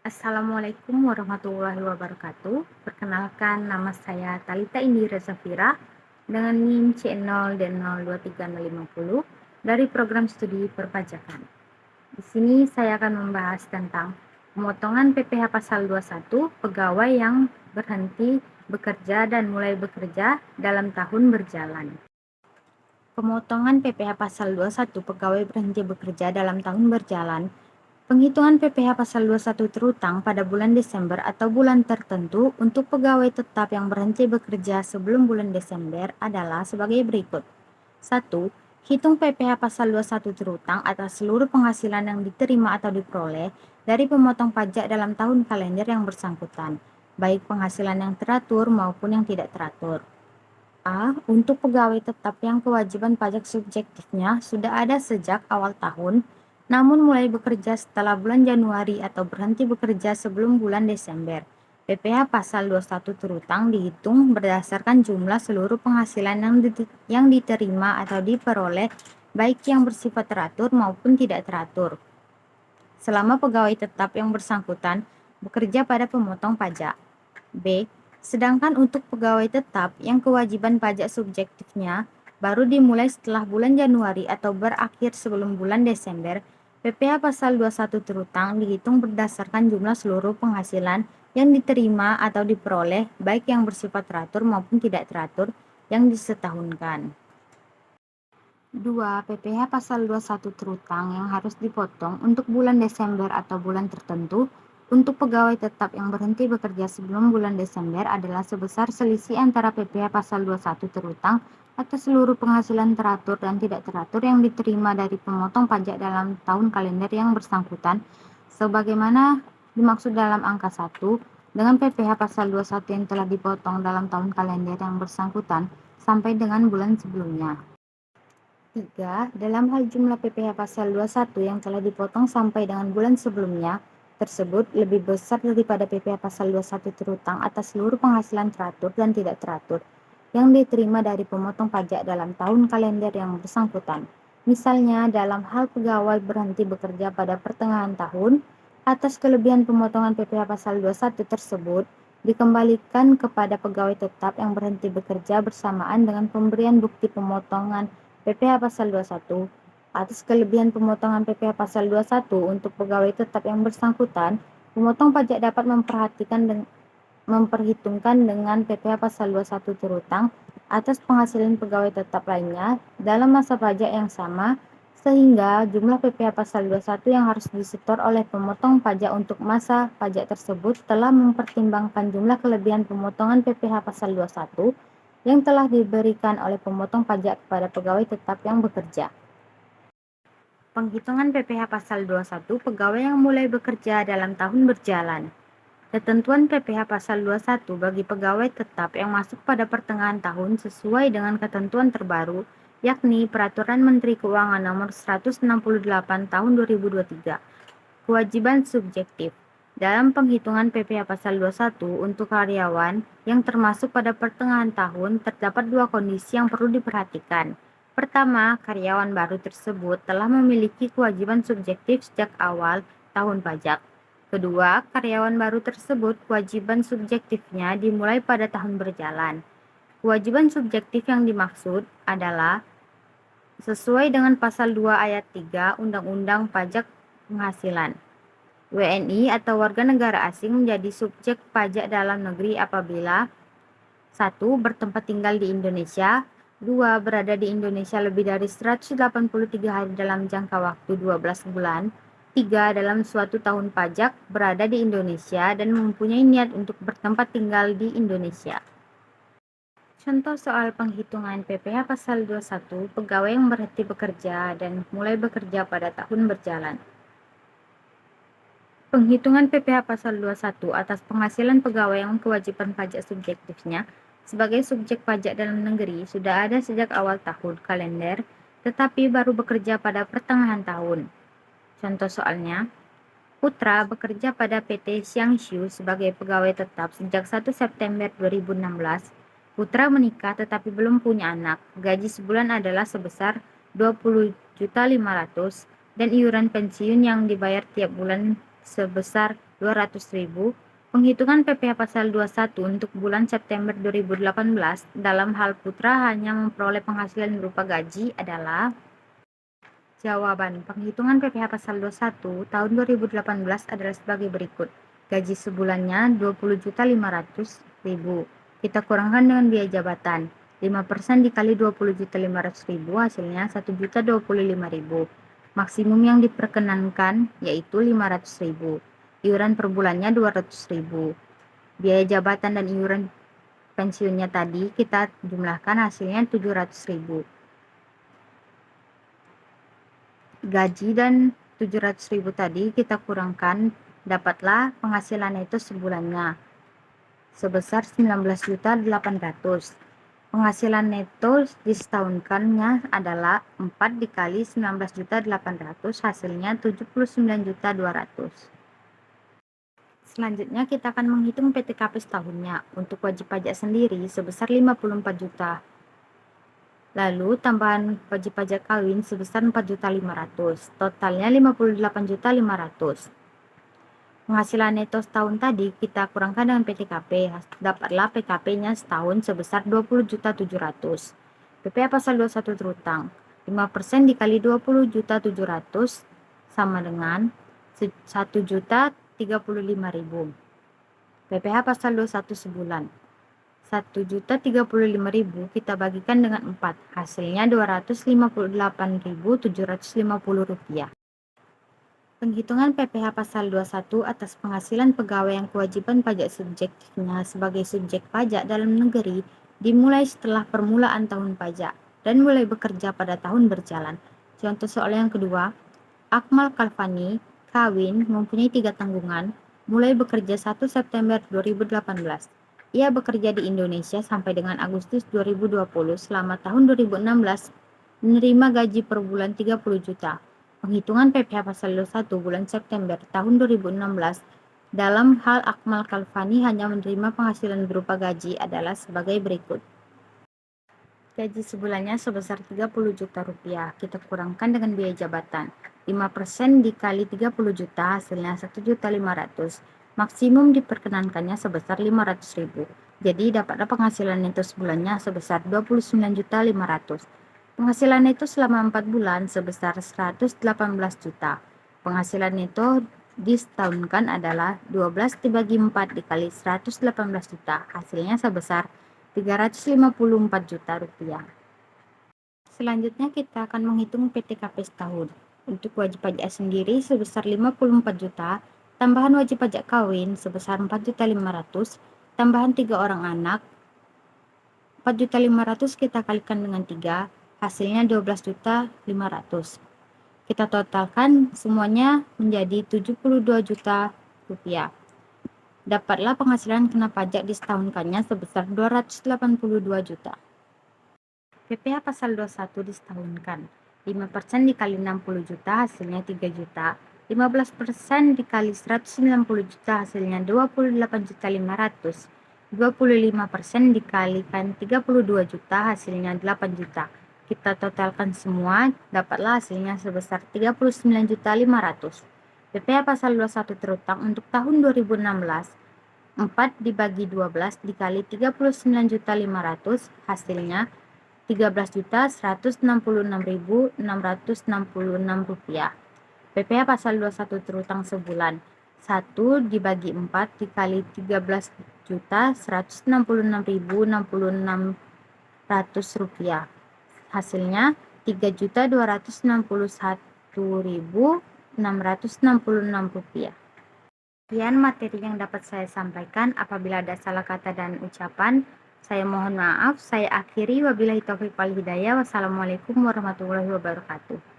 Assalamualaikum warahmatullahi wabarakatuh. Perkenalkan, nama saya Talita Indira Zafira dengan NIM C0D023050 dari program studi perpajakan. Di sini saya akan membahas tentang pemotongan PPh pasal 21 pegawai yang berhenti bekerja dan mulai bekerja dalam tahun berjalan. Pemotongan PPh pasal 21 pegawai berhenti bekerja dalam tahun berjalan. Penghitungan PPh pasal 21 terutang pada bulan Desember atau bulan tertentu untuk pegawai tetap yang berhenti bekerja sebelum bulan Desember adalah sebagai berikut. 1. Hitung PPh pasal 21 terutang atas seluruh penghasilan yang diterima atau diperoleh dari pemotong pajak dalam tahun kalender yang bersangkutan, baik penghasilan yang teratur maupun yang tidak teratur. A. Untuk pegawai tetap yang kewajiban pajak subjektifnya sudah ada sejak awal tahun, namun mulai bekerja setelah bulan Januari atau berhenti bekerja sebelum bulan Desember. PPh pasal 21 terutang dihitung berdasarkan jumlah seluruh penghasilan yang diterima atau diperoleh, baik yang bersifat teratur maupun tidak teratur, selama pegawai tetap yang bersangkutan bekerja pada pemotong pajak. B. Sedangkan untuk pegawai tetap yang kewajiban pajak subjektifnya baru dimulai setelah bulan Januari atau berakhir sebelum bulan Desember, PPh pasal 21 terutang dihitung berdasarkan jumlah seluruh penghasilan yang diterima atau diperoleh, baik yang bersifat teratur maupun tidak teratur, yang disetahunkan. 2. PPh pasal 21 terutang yang harus dipotong untuk bulan Desember atau bulan tertentu untuk pegawai tetap yang berhenti bekerja sebelum bulan Desember adalah sebesar selisih antara PPh pasal 21 terutang atas seluruh penghasilan teratur dan tidak teratur yang diterima dari pemotong pajak dalam tahun kalender yang bersangkutan, sebagaimana dimaksud dalam angka 1, dengan PPh pasal 21 yang telah dipotong dalam tahun kalender yang bersangkutan sampai dengan bulan sebelumnya. 3. Dalam hal jumlah PPh pasal 21 yang telah dipotong sampai dengan bulan sebelumnya tersebut lebih besar daripada PPh pasal 21 terutang atas seluruh penghasilan teratur dan tidak teratur yang diterima dari pemotong pajak dalam tahun kalender yang bersangkutan. Misalnya, dalam hal pegawai berhenti bekerja pada pertengahan tahun, atas kelebihan pemotongan PPh pasal 21 tersebut dikembalikan kepada pegawai tetap yang berhenti bekerja bersamaan dengan pemberian bukti pemotongan PPh pasal 21. Atas kelebihan pemotongan PPh pasal 21 untuk pegawai tetap yang bersangkutan, pemotong pajak dapat memperhitungkan dengan PPh pasal 21 terutang atas penghasilan pegawai tetap lainnya dalam masa pajak yang sama, sehingga jumlah PPh pasal 21 yang harus disetor oleh pemotong pajak untuk masa pajak tersebut telah mempertimbangkan jumlah kelebihan pemotongan PPh pasal 21 yang telah diberikan oleh pemotong pajak kepada pegawai tetap yang bekerja. Penghitungan PPh pasal 21 pegawai yang mulai bekerja dalam tahun berjalan. Ketentuan PPh pasal 21 bagi pegawai tetap yang masuk pada pertengahan tahun sesuai dengan ketentuan terbaru, yakni Peraturan Menteri Keuangan Nomor 168 Tahun 2023. Kewajiban subjektif. Dalam penghitungan PPh pasal 21 untuk karyawan yang termasuk pada pertengahan tahun, terdapat dua kondisi yang perlu diperhatikan. Pertama, karyawan baru tersebut telah memiliki kewajiban subjektif sejak awal tahun pajak. Kedua, karyawan baru tersebut kewajiban subjektifnya dimulai pada tahun berjalan. Kewajiban subjektif yang dimaksud adalah sesuai dengan pasal 2 ayat 3 Undang-Undang Pajak Penghasilan. WNI atau warga negara asing menjadi subjek pajak dalam negeri apabila 1. Bertempat tinggal di Indonesia, 2. Berada di Indonesia lebih dari 183 hari dalam jangka waktu 12 bulan, 3. Dalam suatu tahun pajak berada di Indonesia dan mempunyai niat untuk bertempat tinggal di Indonesia. Contoh soal penghitungan PPh pasal 21 pegawai yang berhenti bekerja dan mulai bekerja pada tahun berjalan. Penghitungan PPh pasal 21 atas penghasilan pegawai yang kewajiban pajak subjektifnya sebagai subjek pajak dalam negeri sudah ada sejak awal tahun kalender, tetapi baru bekerja pada pertengahan tahun. Contoh soalnya, Putra bekerja pada PT Xiangshu sebagai pegawai tetap sejak 1 September 2016. Putra menikah tetapi belum punya anak. Gaji sebulan adalah sebesar 20.500.000 dan iuran pensiun yang dibayar tiap bulan sebesar 200.000. Penghitungan PPh pasal 21 untuk bulan September 2018 dalam hal putra hanya memperoleh penghasilan berupa gaji adalah. Jawaban penghitungan PPh pasal 21 tahun 2018 adalah sebagai berikut. Gaji sebulannya 20.500.000. Kita kurangkan dengan biaya jabatan. 5% dikali 20.500.000 hasilnya 1.025.000. Maksimum yang diperkenankan yaitu 500.000. Iuran per bulannya 200.000. Biaya jabatan dan iuran pensiunnya tadi kita jumlahkan hasilnya 700.000. Gaji dan 700.000 tadi kita kurangkan, dapatlah penghasilan neto sebulannya sebesar 19.800.000. Penghasilan neto disetahunkannya adalah 4 dikali 19.800 hasilnya 79.200. Selanjutnya kita akan menghitung PTKP setahunnya. Untuk wajib pajak sendiri sebesar 54 juta. Lalu tambahan wajib pajak kawin sebesar 4.500.000. Totalnya 58.500.000. Penghasilan neto setahun tadi kita kurangkan dengan PTKP. Dapatlah PKP-nya setahun sebesar 20.700.000. PPh pasal 21 terutang. 5% dikali 20.700.000 sama dengan 1.035.000. PPh pasal 21 sebulan. 1.035.000 kita bagikan dengan 4, hasilnya Rp258.750. Penghitungan PPh pasal 21 atas penghasilan pegawai yang kewajiban pajak subjektifnya sebagai subjek pajak dalam negeri dimulai setelah permulaan tahun pajak dan mulai bekerja pada tahun berjalan. Contoh soal yang kedua, Akmal Kalfani, kawin, mempunyai 3 tanggungan, mulai bekerja 1 September 2018. Ia bekerja di Indonesia sampai dengan Agustus 2020. Selama tahun 2016, menerima gaji per bulan 30 juta. Penghitungan PPh pasal 21 bulan September tahun 2016 dalam hal Akmal Kalfani hanya menerima penghasilan berupa gaji adalah sebagai berikut. Gaji sebulannya sebesar 30 juta rupiah. Kita kurangkan dengan biaya jabatan. 5% dikali 30 juta hasilnya 1.500.000. Maksimum diperkenankannya sebesar 500.000. Jadi dapatlah penghasilan neto sebulannya sebesar 29.500.000. Penghasilan neto selama 4 bulan sebesar 118 juta. Penghasilan neto disetahunkan adalah 12 dibagi 4 dikali 118 juta. Hasilnya sebesar 354 juta rupiah. Selanjutnya kita akan menghitung PTKP setahun. Untuk wajib pajak sendiri sebesar 54 juta, tambahan wajib pajak kawin sebesar 4.500.000, tambahan 3 orang anak 4.500.000 kita kalikan dengan 3, hasilnya 12.500.000. Kita totalkan semuanya menjadi 72 juta rupiah. Dapatlah penghasilan kena pajak disetahunkannya sebesar 282 juta. PPh pasal 21 disetahunkan. 5% dikali 60 juta hasilnya 3 juta. 15% dikali 190 juta hasilnya 28.500.000. 25% dikalikan 32 juta hasilnya 8 juta. Kita totalkan semua, dapatlah hasilnya sebesar 39.500.000. PPh pasal 21 terutang untuk tahun 2016, 4 dibagi 12 dikali 39.500 hasilnya 13.166.666 rupiah. PPh pasal 21 terutang sebulan, 1 dibagi 4 dikali 13.166.666 rupiah. Hasilnya 3.261.666 rupiah. Sekian materi yang dapat saya sampaikan. Apabila ada salah kata dan ucapan, saya mohon maaf. Saya akhiri, wabillahi taufiq wal hidayah. Wassalamualaikum warahmatullahi wabarakatuh.